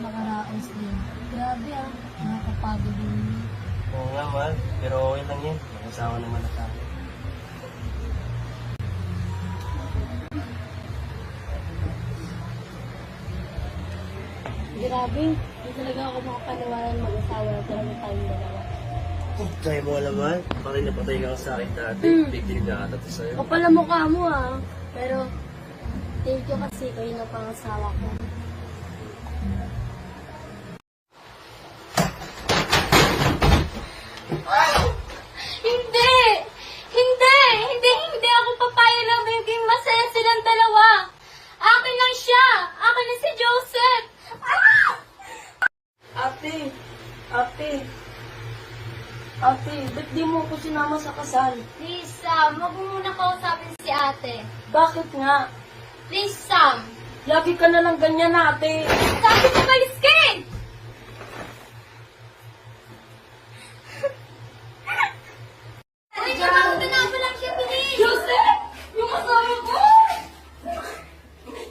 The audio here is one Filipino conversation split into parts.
nakaraos din. Grabe nakakapagod din. Oo nga, mahal. Pero okay lang yan. Nakasawa naman na tayo. Grabe, hindi talaga ako makapaniwala na mag-asawa na talaga tayong dalawa. Kaya mo alam, mahal. Bakit napatay ka sa akin dati? Big deal na ata to sa'yo. Kapal ang mukha mo Pero, thank you kasi kayo na pangasawa ko. Hindi! Hindi! Hindi ako papayag na maging masaya silang dalawa. Akin lang siya. Akin na si Joseph. Ate, ba't di mo ko sinama sa kasal? Please, Sam. Huwag mo muna kausapin si ate. Bakit nga? Please, Sam. Lagi ka na lang ganyan, ate. Sabi ko kayo, skin! Ay, naman na pa lang siya, bilis! Joseph! Yung asawa ko!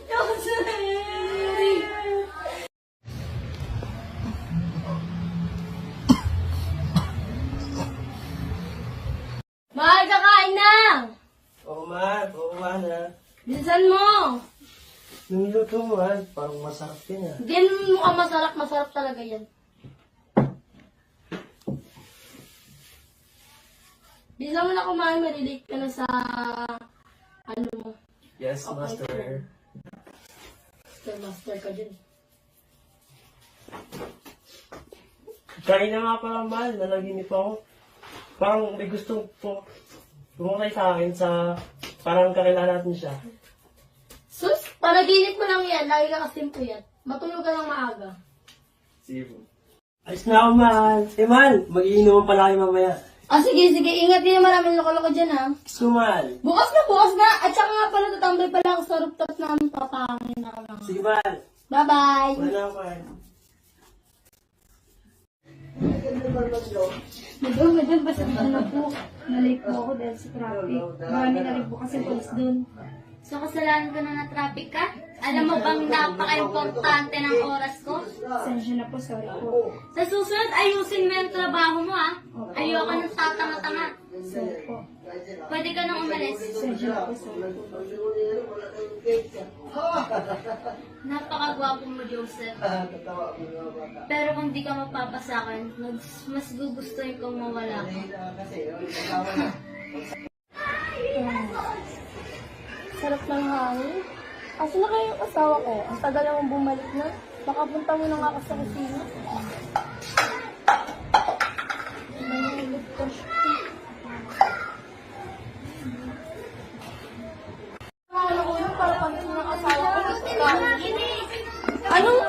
Joseph! Mahal, kakain na! Oo, mahal. Oo, mahal, ha. Bilisan mo! Yung niluto mo, mahal. Parang masarap yan, ha. Hindi mukhang masarap. Masarap talaga yan. Bilisan mo na kumain. Malilate ka na sa... ano mo. Yes, master. Master ka dyan. Kain na nga pala, mahal. Nalaginip ako. Parang may gustong pumunay sa akin sa parang kakilala natin siya. Sus, panaginip mo lang yan. Lagi ka kasing puyat. Matulog ka ng maaga. Sige po. Ayos na ako, mahal. Mahal, mag-iinuman pala kayo mamaya. Sige. Ingat din maraming loko-loko dyan, Gusto, mahal. Bukas na. At saka nga pala, tatambay pala ako sa rooftop namin. Papangin ako lang. Sige, mahal. Bye-bye! Wala na, mahal. Madam, pasensya na po. Nalate po ako dahil sa traffic. Marami na rin po kasi polis dun. So, kasalanan ko na traffic ka? Alam mo bang napaka-importante ng oras ko? Pasensya na po, sorry po. Sa susunod, ayusin mo yung trabaho mo, Ayoko nang tatanga-tanga. Sorry po. Pwede ka nang umalis. Pasensya na po, sorry po. Napakagwapo mo, Joseph. Pero kung di ka mapapasakin, mas gugustuhin kong mawala ka. Sarap ng hangin. Asa na kayo yung asawa ko? Ang tagal namang bumalik na. Baka punta mo na nga ako sa kusina. Nahihilip ko siya. Para pag ng asawa ko, anong